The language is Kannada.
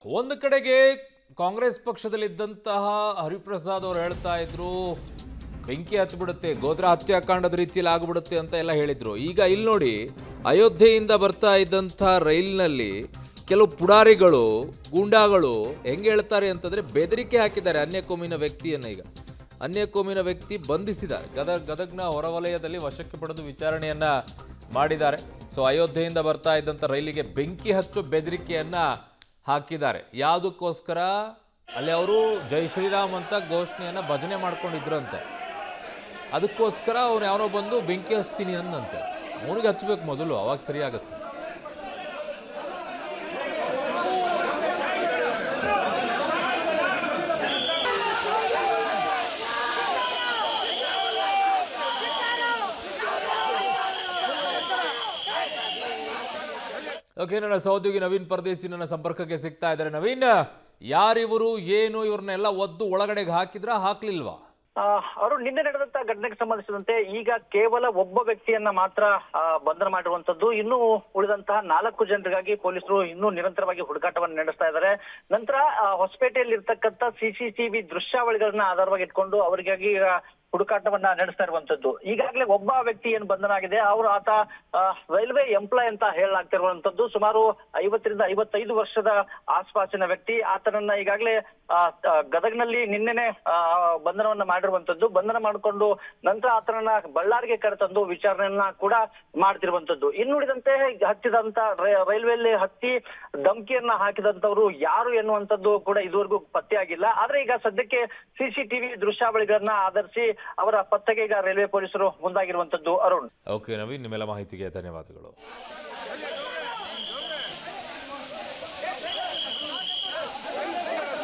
ಒಂದು ಕಡೆಗೆ ಕಾಂಗ್ರೆಸ್ ಪಕ್ಷದಲ್ಲಿದ್ದಂತಹ ಹರಿಪ್ರಸಾದ್ ಅವರು ಹೇಳ್ತಾ ಇದ್ರು ಬೆಂಕಿ ಹತ್ತಿಬಿಡುತ್ತೆ, ಗೋದ್ರಾ ಹತ್ಯಾಕಾಂಡದ ರೀತಿಯಲ್ಲಿ ಆಗಿಬಿಡುತ್ತೆ ಅಂತ ಎಲ್ಲ ಹೇಳಿದ್ರು. ಈಗ ಇಲ್ಲಿ ನೋಡಿ, ಅಯೋಧ್ಯೆಯಿಂದ ಬರ್ತಾ ಇದ್ದಂಥ ರೈಲಿನಲ್ಲಿ ಕೆಲವು ಪುಡಾರಿಗಳು, ಗೂಂಡಾಗಳು ಹೆಂಗೆ ಹೇಳ್ತಾರೆ ಅಂತಂದ್ರೆ ಬೆದರಿಕೆ ಹಾಕಿದ್ದಾರೆ ಅನ್ಯ ಕೋಮಿನ ವ್ಯಕ್ತಿಯನ್ನು. ಈಗ ಅನ್ಯ ಕೋಮಿನ ವ್ಯಕ್ತಿ ಬಂಧಿಸಿದ್ದಾರೆ, ಗದಗ್ನ ಹೊರವಲಯದಲ್ಲಿ ವಶಕ್ಕೆ ಪಡೆದು ವಿಚಾರಣೆಯನ್ನ ಮಾಡಿದ್ದಾರೆ. ಸೊ ಅಯೋಧ್ಯೆಯಿಂದ ಬರ್ತಾ ಇದ್ದಂಥ ರೈಲಿಗೆ ಬೆಂಕಿ ಹಚ್ಚೋ ಬೆದರಿಕೆಯನ್ನ ಹಾಕಿದ್ದಾರೆ. ಯಾವುದಕ್ಕೋಸ್ಕರ? ಅಲ್ಲಿ ಅವರು ಜೈ ಶ್ರೀರಾಮ್ ಅಂತ ಘೋಷಣೆಯನ್ನ ಭಜನೆ ಮಾಡ್ಕೊಂಡಿದ್ರಂತೆ. ಅದಕ್ಕೋಸ್ಕರ ಅವ್ರು ಯಾರೋ ಬಂದು ಬೆಂಕಿ ಹಚ್ತೀನಿ ಅಂದಂತೆ. ಅವನಿಗೆ ಹಚ್ಚಬೇಕು ಮೊದಲು, ಅವಾಗ ಸರಿಯಾಗತ್ತೆ. ಓಕೆ, ನನ್ನ ಸಹೋದ್ಯೋಗಿ ನವೀನ್ ಪರದೇಸಿ ನನ್ನ ಸಂಪರ್ಕಕ್ಕೆ ಸಿಗ್ತಾ ಇದ್ದಾರೆ. ನವೀನ್, ಯಾರಿವರು, ಏನು, ಇವ್ರನ್ನೆಲ್ಲ ಒದ್ದು ಒಳಗಡೆಗೆ ಹಾಕ್ಲಿಲ್ವಾ? ಅವರು ನಿನ್ನೆ ನಡೆದಂತ ಘಟನೆಗೆ ಸಂಬಂಧಿಸಿದಂತೆ ಈಗ ಕೇವಲ ಒಬ್ಬ ವ್ಯಕ್ತಿಯನ್ನ ಮಾತ್ರ ಬಂಧನ ಮಾಡಿರುವಂತದ್ದು. ಇನ್ನು ಉಳಿದಂತಹ 4 ಜನರಿಗಾಗಿ ಪೊಲೀಸರು ಇನ್ನೂ ನಿರಂತರವಾಗಿ ಹುಡುಕಾಟವನ್ನು ನಡೆಸ್ತಾ ಇದ್ದಾರೆ. ನಂತರ ಹೊಸಪೇಟೆಯಲ್ಲಿ ಇರ್ತಕ್ಕಂಥ CCTV ದೃಶ್ಯಾವಳಿಗಳನ್ನ ಆಧಾರವಾಗಿ ಇಟ್ಕೊಂಡು ಅವರಿಗಾಗಿ ಹುಡುಕಾಟವನ್ನ ನಡೆಸ್ತಾ ಇರುವಂತದ್ದು. ಈಗಾಗಲೇ ಒಬ್ಬ ವ್ಯಕ್ತಿ ಏನು ಬಂಧನ ಆಗಿದೆ, ಆತ ರೈಲ್ವೆ ಎಂಪ್ಲಾಯ್ ಅಂತ ಹೇಳಲಾಗ್ತಿರುವಂತದ್ದು. ಸುಮಾರು 50 ರಿಂದ 55 ವರ್ಷದ ಆಸ್ಪಾಸಿನ ವ್ಯಕ್ತಿ. ಆತನನ್ನ ಈಗಾಗಲೇ ಗದಗ್ನಲ್ಲಿ ನಿನ್ನೆನೆ ಬಂಧನವನ್ನ ಮಾಡಿರುವಂತದ್ದು. ಬಂಧನ ಮಾಡಿಕೊಂಡು ನಂತರ ಆತನನ್ನ ಬಳ್ಳಾರಿಗೆ ಕರೆತಂದು ವಿಚಾರಣೆಯನ್ನ ಕೂಡ ಮಾಡ್ತಿರುವಂತದ್ದು. ಇನ್ನುಳಿದಂತೆ ಹತ್ತಿದಂತ ರೈಲ್ವೆಯಲ್ಲಿ ಹತ್ತಿ ಧಮಕಿಯನ್ನ ಹಾಕಿದಂತವ್ರು ಯಾರು ಎನ್ನುವಂತದ್ದು ಕೂಡ ಇದುವರೆಗೂ ಪತ್ತೆಯಾಗಿಲ್ಲ. ಆದ್ರೆ ಈಗ ಸದ್ಯಕ್ಕೆ CCTV ದೃಶ್ಯಾವಳಿಗಳನ್ನ ಆಧರಿಸಿ ಅವರ ಪತ್ತೆಗೆ ಈಗ ರೈಲ್ವೆ ಪೊಲೀಸರು ಮುಂದಾಗಿರುವಂತದ್ದು. ಅರುಣ್. ಓಕೆ ನವೀನ್, ನಿಮ್ಮೆಲ್ಲ ಮಾಹಿತಿಗೆ ಧನ್ಯವಾದಗಳು.